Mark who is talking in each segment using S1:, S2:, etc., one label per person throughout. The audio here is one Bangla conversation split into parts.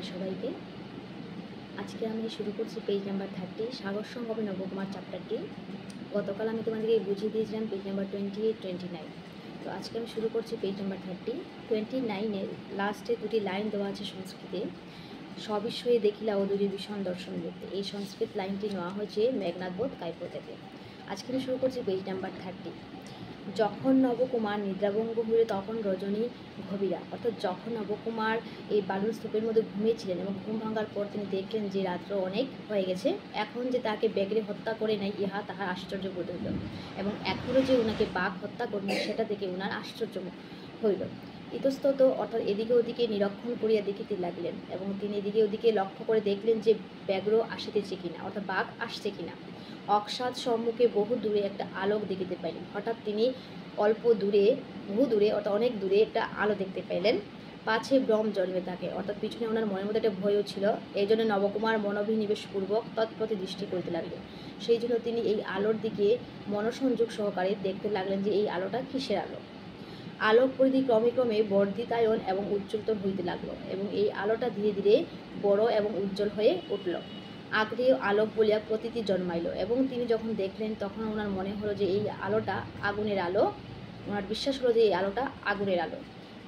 S1: জানাই সবাইকে। আজকে আমি শুরু করছি পেজ নাম্বার 30 সাগর সঙ্গমে নবকুমার চ্যাপ্টারটি। গতকাল আমি তোমাদেরকে বুঝিয়ে দিয়েছিলাম পেজ নাম্বার 28, 29। তো আজকে আমি শুরু করছি পেজ নাম্বার 30। 29-এর লাস্টে দুটি লাইন দেওয়া আছে সংস্কৃতে। সবিষয়ে দেখিলা অদূরে ভীষণ দর্শন দেখতে। এই সংস্কৃত লাইনটি নেওয়া হয়েছে মেঘনাদ বধ কাব্য থেকে। আজকে আমি শুরু করছি পেজ নাম্বার 30। যখন নবকুমার নিদ্রাভঙ্গ হইল তখন রজনী গভীরা, অর্থাৎ যখন নবকুমার এই বালুর স্তূপের মধ্যে ঘুমিয়েছিলেন এবং ঘুম ভাঙার পর তিনি দেখলেন যে রাত্র অনেক হয়ে গেছে, এখন যে তাকে ব্যাঘ্রে হত্যা করে নাই ইহা তাহার আশ্চর্য বোধ হইল, এবং এখনও যে ওনাকে বাঘ হত্যা করবে সেটা দেখে ওনার আশ্চর্য হইল। ইতস্তত অর্থাৎ এদিকে ওদিকে নিরীক্ষণ করিয়া দেখিতে লাগিলেন, এবং তিনি এদিকে ওদিকে লক্ষ্য করে দেখলেন যে ব্যাঘ্র আসিতেছে কিনা, অর্থাৎ বাঘ আসছে কিনা। অকস্মাৎ সম্মুখে বহু দূরে একটা আলোক দেখিতে পাইলেন। হঠাৎ তিনি অল্প দূরে, বহু দূরে অর্থাৎ অনেক দূরে একটা আলো দেখতে পাইলেন। পাছে ভ্রম জন্মে থাকে, অর্থাৎ পিছনে ওনার মনের মধ্যে একটা ভয়ও ছিল। এই জন্য নবকুমার মনোভিনিবেশপূর্বক তৎপ্রতি দৃষ্টি করতে লাগলেন। সেই জন্য তিনি এই আলোর দিকে মনোসংযোগ সহকারে দেখতে লাগলেন যে এই আলোটা কিসের আলো। আলোক পরিধি ক্রমে ক্রমে বর্ধিতায়ন এবং উজ্জ্বলতর হইতে লাগলো, এবং এই আলোটা ধীরে ধীরে বড় এবং উজ্জ্বল হয়ে উঠল। আগ্নেয় আলোক বলিয়া প্রতীতি জন্মাইল, এবং তিনি যখন দেখলেন তখন ওনার মনে হলো যে এই আলোটা আগুনের আলো। ওনার বিশ্বাস হলো যে এই আলোটা আগুনের আলো।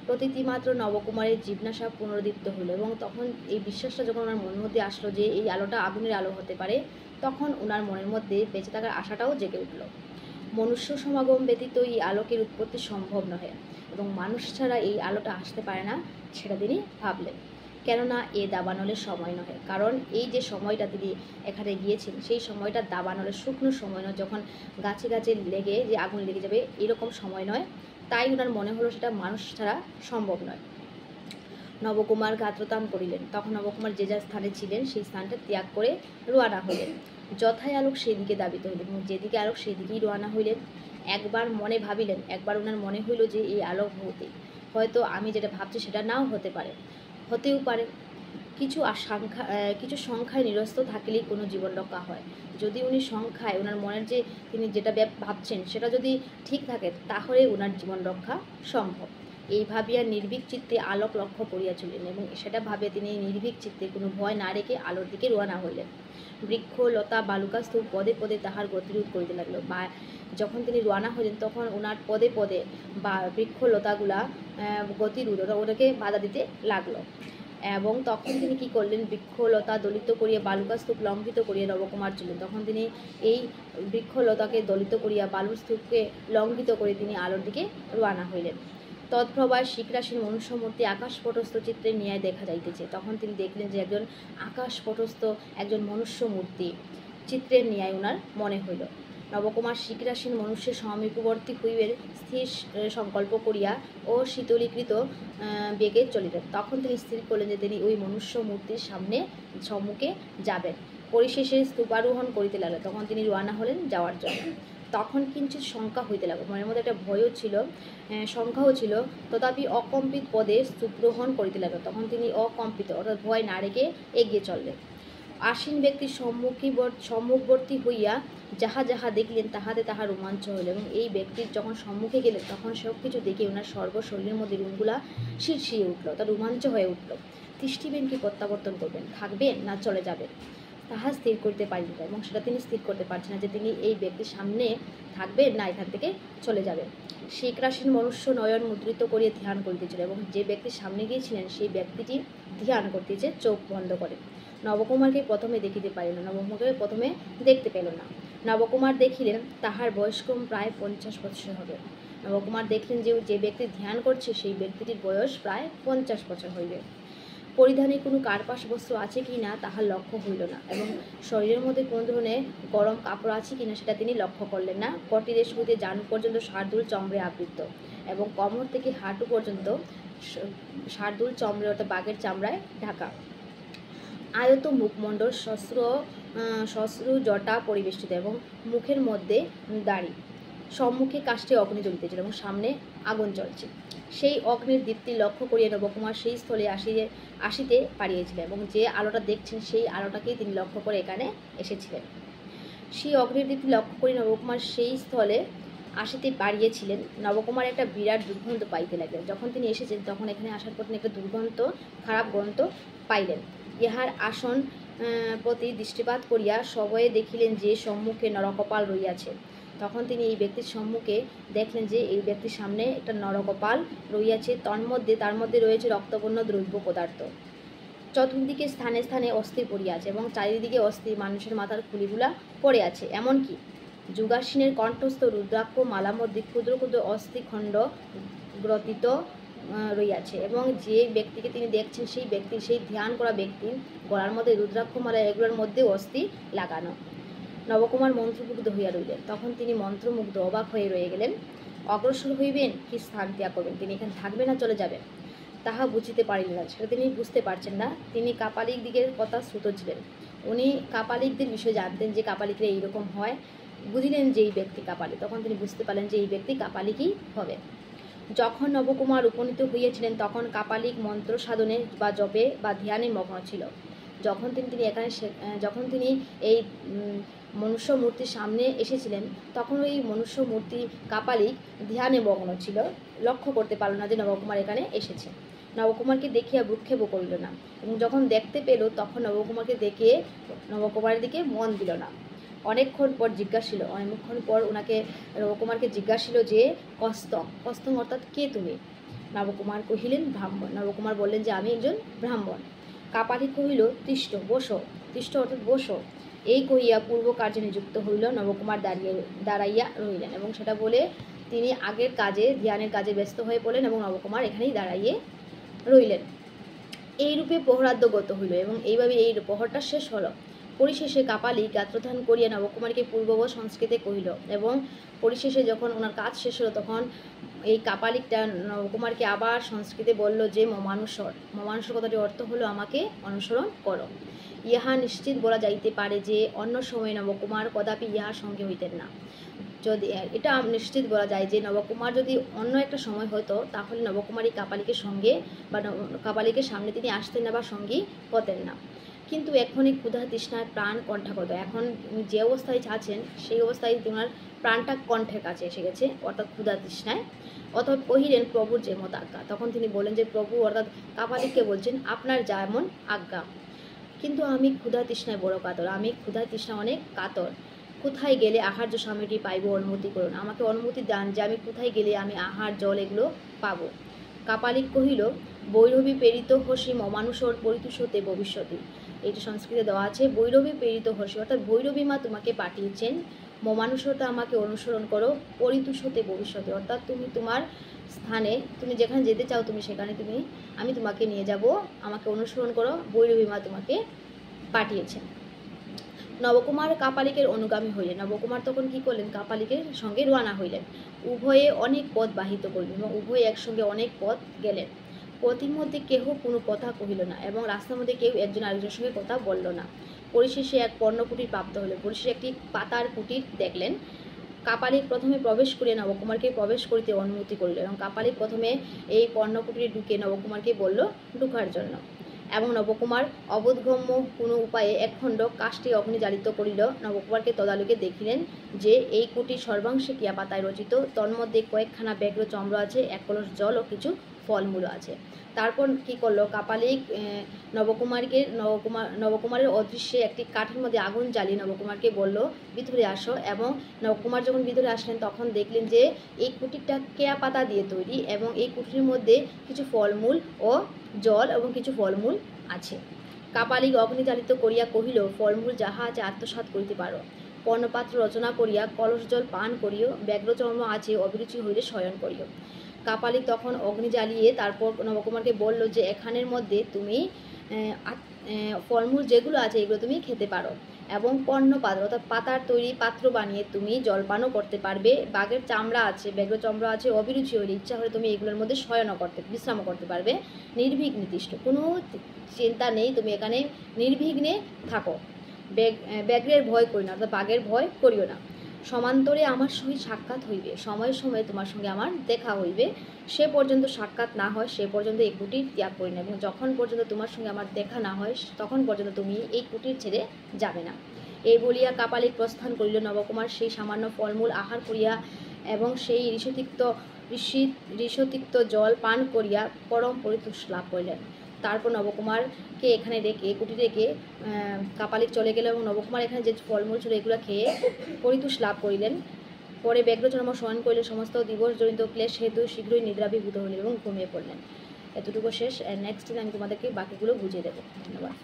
S1: প্রতীতি মাত্র নবকুমারের জিজ্ঞাসা পুনরুদ্দীপ্ত হইল, এবং তখন এই বিশ্বাসটা যখন ওনার মনের মধ্যে আসলো যে এই আলোটা আগুনের আলো হতে পারে, তখন ওনার মনের মধ্যে বেঁচে থাকার আশাটাও জেগে উঠল। মনুষ্য সমাগম ব্যতীত এই আলোকের উৎপত্তি সম্ভব নহে, এবং মানুষ ছাড়া এই আলোটা আসতে পারে না সেটা তিনি ভাবলেন। কেননা এ দাবানলের সময় নহে, কারণ এই যে সময়টা তিনি এখানে গিয়েছেন সেই সময়টা দাবানলের শুকনো সময় নয়, যখন গাছে গাছে লেগে যে আগুন লেগে যাবে এরকম সময় নয়। তাই ওনার মনে হলো সেটা মানুষ ছাড়া সম্ভব নয়। নবকুমার গাত্রতাম করিলেন। তখন নবকুমার যে যা স্থানে ছিলেন সেই স্থানটা ত্যাগ করে রোয়ানা হইলেন। যথায় আলোক সেদিকে দাবিত হইলেন, এবং যেদিকে আলোক সেদিকেই রোয়ানা হইলেন। একবার মনে ভাবিলেন, একবার ওনার মনে হইল যে এই আলোক ভৌতিক, হয়তো আমি যেটা ভাবছি সেটা নাও হতে পারে, হতেও পারে। কিছু সংখ্যায় নিরস্ত থাকলেই কোনো জীবন রক্ষা হয়। যদি উনি সংখ্যায় ওনার মনের যে তিনি যেটা ভাবছেন সেটা যদি ঠিক থাকে তাহলে ওনার জীবন রক্ষা সম্ভব। এই ভাবিয়া নির্ভীক চিত্তে আলোক লক্ষ্য করিয়াছিলেন, এবং সেটা ভাবে তিনি নির্ভীক চিত্তে কোনো ভয় না রেখে আলোর দিকে রওনা হইলেন। বৃক্ষ লতা বালুকা স্তূপ পদে পদে তাহার গতিরোধ করিতে লাগলো। বা যখন তিনি রওনা হইলেন তখন ওনার পদে পদে বা বৃক্ষ লতাগুলা গতিরোধ ওটাকে বাধা দিতে লাগলো। এবং তখন তিনি কি করলেন, বৃক্ষলতা দলিত করিয়া বালুকা স্তূপ লঙ্ঘিত করিয়া নবকুমার চললেন। তখন তিনি এই বৃক্ষলতাকে দলিত করিয়া বালুর স্তূপকে লঙ্ঘিত করে তিনি আলোর দিকে রওনা হইলেন। তৎপ্রবায় শিখরাশির মনুষ্যমূর্তি আকাশপটস্থ চিত্রে ন্যায় দেখা যাইতেছে। তখন তিনি দেখলেন যে একজন আকাশপটস্থ একজন মনুষ্য মূর্তি চিত্রের ন্যায় ওনার মনে হইল। নবকুমার শিখরাশীন মনুষ্যের সমীপবর্তী হইবের স্থির সংকল্প করিয়া ও শীতলীকৃত বেগে চলিলেন। তখন তিনি স্থির করলেন যে তিনি ওই মনুষ্য মূর্তির সম্মুখে যাবেন। পরিশেষে স্তূপারোহণ করিতে লাগলেন। তখন তিনি রওনা হলেন যাওয়ার জন্য। তখন কিঞ্চিত শঙ্কা হইতে লাগলো, মনের মধ্যে একটা ভয়ও ছিল, সংখ্যাও ছিল, তথাপি অকম্পিত পদে স্তূপারোহণ করিতে লাগলো। তখন তিনি অকম্পিত অর্থাৎ ভয় না রেখে এগিয়ে চললেন। আসীন ব্যক্তির সম্মুখবর্তী হইয়া যাহা যাহা দেখলেন তাহাতে তাহার রোমাঞ্চ হইল, এবং এই ব্যক্তির যখন সম্মুখে গেলেন তখন সব কিছু দেখে ওনার সর্বশরীরের মধ্যে রুমগুলা শিরশিরে উঠল, তার রোমাঞ্চ হয়ে উঠল। তিষ্ঠিবেন কি প্রত্যাবর্তন করবেন, থাকবেন না চলে যাবেন, তাহা স্থির করতে পারলেন না, এবং সেটা তিনি স্থির করতে পারছেন না যে তিনি এই ব্যক্তির সামনে থাকবেন না এখান থেকে চলে যাবেন। শিখরাশীন মনুষ্য নয়ন মুদ্রিত করিয়া ধ্যান করিতেছিল, এবং যে ব্যক্তির সামনে গিয়েছিলেন সেই ব্যক্তিটি ধ্যান করতেছে চোখ বন্ধ করে। নবকুমারকে প্রথমে দেখিতে পারিল না, নবকুমারকে প্রথমে দেখতে পেল না। নবকুমার দেখিলেন তাহার বয়স্ক্রম প্রায় 50 বছর হবে। নবকুমার দেখলেন যে ব্যক্তি ধ্যান করছে সেই ব্যক্তিটির বয়স প্রায় 50 বছর হইবে। পরিধানে কোনো কার্পাস বস্ত্র আছে কি না তাহার লক্ষ্য হইল না, এবং শরীরের মধ্যে কোনো ধরনের গরম কাপড় আছে কি না সেটা তিনি লক্ষ্য করলেন না। কটিদেশ হইতে জানু পর্যন্ত শার্দুল চমড়ে আবৃত, এবং কোমর থেকে হাঁটু পর্যন্ত শার্দুল চমড়ে অর্থাৎ বাঘের চামড়ায় ঢাকা। আয়ত মুখমণ্ডল শ্মশ্রু জটা পরিবেষ্টিত, এবং মুখের মধ্যে দাড়ি। সম্মুখে কাষ্ঠে অগ্নি জ্বলিতেছিল, এবং সামনে আগুন জ্বলছে। সেই অগ্নির দীপ্তি লক্ষ্য করিয়া নবকুমার সেই স্থলে আসিতে পারিয়েছিলেন, এবং যে আলোটা দেখছেন সেই আলোটাকেই তিনি লক্ষ্য করে এখানে এসেছিলেন। সেই অগ্নির দীপ্তি লক্ষ্য করে নবকুমার সেই স্থলে আসিতে পারিয়েছিলেন, নবকুমার একটা বিরাট দুর্গন্ধ পাইতে লাগলেন। যখন তিনি এসেছেন তখন এখানে আসার পর তিনি একটা দুর্গন্ধ, খারাপ গন্ধ পাইলেন। ইহার আসন প্রতি দৃষ্টিপাত করিয়া সবয়ে দেখিলেন যে সম্মুখে নরকপাল রইয়াছে। তখন তিনি এই ব্যক্তির সম্মুখে দেখলেন যে এই ব্যক্তির সামনে একটা নরকপাল রইয়াছে, তার মধ্যে রয়েছে রক্তবর্ণ দ্রব্য পদার্থ। চতুর্দিকে স্থানে স্থানে অস্থি পড়িয়াছে এবং চারিদিকে অস্থি, মানুষের মাথার খুলিগুলা পড়ে আছে। এমনকি যুগাসীনের কণ্ঠস্থ রুদ্রাক্ষ মালার মধ্যে ক্ষুদ্র ক্ষুদ্র অস্থিখণ্ড গ্রথিত রইয়াছে এবং যে ব্যক্তিকে তিনি দেখছেন সেই ধ্যান করা ব্যক্তি গলার মধ্যে রুদ্রাক্ষ মালা, এগুলোর মধ্যেও অস্থি লাগানো। নবকুমার মন্ত্রমুগ্ধ হইয়া রইলেন। তখন তিনি মন্ত্রমুগ্ধ অবাক হয়ে রয়ে গেলেন। অগ্রসর হইবেন কি স্থান ত্যাগ করবেন, তিনি এখানে থাকবেন না চলে যাবেন, তাহা বুঝিতে পারিলেন না। সেটা তিনি বুঝতে পারছেন না। তিনি কাপালিক দিকের কথা শ্রুত ছিলেন। উনি কাপালিকদের বিষয়ে জানতেন যে কাপালিকরা এইরকম হয়। বুঝিলেন যে এই ব্যক্তি কাপালিক, তখন তিনি বুঝতে পারলেন যে এই ব্যক্তি কাপালিকই হবে। যখন নবকুমার উপনীত হইয়াছিলেন তখন কাপালিক মন্ত্র সাধনে বা জপে বা ধ্যানে মগ্ন ছিল। যখন তিনি এই মনুষ্য মূর্তির সামনে এসেছিলেন তখন ওই মনুষ্য মূর্তি কাপালিক ধ্যানে মগ্ন ছিল, লক্ষ্য করতে পারল না যে নবকুমার এখানে এসেছে। নবকুমারকে দেখিয়া ভ্রুক্ষেপ করিল না এবং যখন দেখতে পেল তখন নবকুমারকে দেখে নবকুমারের দিকে মন দিল না। অনেকক্ষণ পর ওনাকে নবকুমারকে জিজ্ঞাসিল যে কস্তং অর্থাৎ কে তুমি? নবকুমার কহিলেন ব্রাহ্মণ। নবকুমার বললেন যে আমি একজন ব্রাহ্মণ। কাপালিক কহিল তিষ্ঠ অর্থাৎ বসো। এই কহিয়া পূর্ব কার্যে নিযুক্ত হইল। নবকুমার দাঁড়াইয়া রইলেন এবং সেটা বলে তিনি আগের কাজে, ধ্যানের কাজে ব্যস্ত হয়ে পড়লেন এবং নবকুমার এখানেই দাঁড়াইয়ে রইলেন। এইরূপে প্রহরাদ্যগত হইল এবং এইভাবে এই প্রহরটা শেষ হলো। পরিশেষে কাপালিক গাত্রোত্থান করিয়া নবকুমারকে পূর্ববৎ সংস্কৃতে কহিল এবং পরিশেষে যখন ওনার কাজ শেষ হলো তখন এই কাপালিকটা নবকুমারকে আবার সংস্কৃতে বলল যে মমানুসর কথাটির অর্থ হলো আমাকে অনুসরণ করো। ইহা নিশ্চিত বলা যাইতে পারে যে অন্য সময়ে নবকুমার কদাপি ইহার সঙ্গে হইতেন না। যদি এটা নিশ্চিত বলা যায় যে নবকুমার যদি অন্য একটা সময় হতো তাহলে নবকুমারী কাপালিকের সঙ্গে বা কাপালিকের সামনে তিনি আসতেন না বা সঙ্গী হতেন না। কিন্তু এখনই ক্ষুধা তৃষ্ণায় প্রাণ কণ্ঠাগত, এখন যে অবস্থায় আছেন সেই অবস্থায় তোমার প্রাণটা কণ্ঠের কাছে এসে গেছে, অর্থাৎ ক্ষুধা তৃষ্ণায়। অর্থাৎ কহিলেন প্রভুর যেমত আজ্ঞা। তখন তিনি বলেন যে প্রভু অর্থাৎ কাপালিককে বলছেন আপনার যেমন আজ্ঞা, কিন্তু আমি ক্ষুধা তৃষ্ণায় বড় কাতর, আমি ক্ষুধা তৃষ্ণা অনেক কাতর। কোথায় গেলে আহার্য সামগ্রী পাইব অনুমতি করুন, আমাকে অনুমতি দান যে আমি কোথায় গেলে আমি আহার জল এগুলো পাবো। কাপালিক কহিল বৈরবী প্রেরিত হসি মমানুষর পরিতুষতে ভবিষ্যতি। এইটা সংস্কৃতে দেওয়া আছে। বৈরবী প্রেরিত হসি অর্থাৎ ভৈরবী মা তোমাকে পাঠিয়েছেন, মমানুষতে আমাকে অনুসরণ করো, পরিতুষতে ভবিষ্যতে অর্থাৎ তুমি তোমার স্থানে, তুমি যেখানে যেতে চাও তুমি সেখানে আমি তোমাকে নিয়ে যাব, আমাকে অনুসরণ করো, ভৈরবী মা তোমাকে পাঠিয়েছেন। নবকুমার কাপালিকের অনুগামী হইলেন। নবকুমার তখন কি করলেন? কাপালিকের সঙ্গে রওনা হইলেন। উভয়ে অনেক পথ বাহিত করলেন এবং উভয়ে একসঙ্গে অনেক পথ গেলেন। পথির মধ্যে কেহ কোনো কথা কহিল না এবং রাস্তার মধ্যে কেউ একজন আরেকজনের সঙ্গে কথা বলল না। পরিশেষে এক পর্ণকুটির প্রাপ্ত হল। পরিশেষে একটি পাতার কুটির দেখলেন। কাপালিক প্রথমে প্রবেশ করিয়া নবকুমারকে প্রবেশ করিতে অনুমতি করিল এবং কাপালিক প্রথমে এই পর্ণকুটিরে ঢুকে নবকুমারকে বলল ঢুকার জন্য এবং নবকুমার অবোধগম্য কোনো উপায়ে একখণ্ড কাষ্ঠে অগ্নি জ্বালিত করিল। নবকুমারকে তদালোকে দেখিলেন যে এই কুটির সর্বাংশে কিয়া পাতায় রচিত, তন্মধ্যে কয়েকখানা ব্যাঘ্র চন্দ্র আছে, এক কলস জল ও কিছু ফলমূল আছে। তারপর কি করলো? কাপালিক নবকুমারের অদৃশ্যে একটি কাঠের মধ্যে আগুন জ্বালিয়ে নবকুমারকে বলল ভিতরে আসো এবং নবকুমার যখন ভিতরে আসলেন তখন দেখলেন যে এই কুটিরটা কেয়া পাতা দিয়ে তৈরি এবং এই কুটিরের মধ্যে কিছু ফলমূল ও জল এবং কিছু ফলমূল আছে। কাপালিক অগ্নিজ্বালিত করিয়া কহিল ফলমূল যাহা আছে আত্মসাৎ করিতে পারো, পর্ণপাত্র রচনা করিয়া কলস জল পান করিও, ব্যাঘ্রচর্ম আছে অভিরুচি হইলে শয়ন করিও। কাপালিক তখন অগ্নি জ্বালিয়ে তারপর নবকুমারকে বলল যে এখানের মধ্যে তুমি ফলমূল যেগুলো আছে এগুলো তুমি খেতে পারো এবং পর্ণপাত্র অর্থাৎ পাতার তৈরি পাত্র বানিয়ে তুমি জলপানও করতে পারবে। বাঘের চামড়া আছে, ব্যাঘ্র চামড়া আছে, অভিরুচি হলে ইচ্ছা হলে তুমি এগুলোর মধ্যে বিশ্রামও করতে পারবে। নির্বিঘ্নে নির্দিষ্ট কোনো চিন্তা নেই, তুমি এখানে নির্বিঘ্নে থাকো, ব্যাঘ্রের ভয় করি না অর্থাৎ বাঘের ভয় করিও না। সমান্তরে আমার সহিত সাক্ষাৎ হইবে, সময়ে সময়ে তোমার সঙ্গে আমার দেখা হইবে, সে পর্যন্ত সাক্ষাৎ না হয় সে পর্যন্ত এই কুটির ত্যাগ করি না এবং যখন পর্যন্ত তোমার সঙ্গে আমার দেখা না হয় তখন পর্যন্ত তুমি এই কুটির ছেড়ে যাবে না। এই বলিয়া কাপালিক প্রস্থান করিল। নবকুমার সেই সামান্য ফলমূল আহার করিয়া এবং সেই ঋষতিক্ত জল পান করিয়া পরম পরিতোষ লাভ করিলেন। তারপর নবকুমারকে এখানে রেখে কুটিরে রেখে কাপালিক চলে গেল এবং নবকুমার এখানে যে ফলমূল ছিল এগুলো খেয়ে পরিতোষ লাভ করিলেন। পরে ব্যগ্রচর্ম শয়ন করিলেন, সমস্ত দিবসজনিত ক্লেশ হেতু শীঘ্রই নিদ্রাভিভূত হইলেন এবং ঘুমিয়ে পড়লেন। এতটুকু শেষ। নেক্সট দিন আমি তোমাদেরকে বাকিগুলো বুঝিয়ে দেবো। ধন্যবাদ।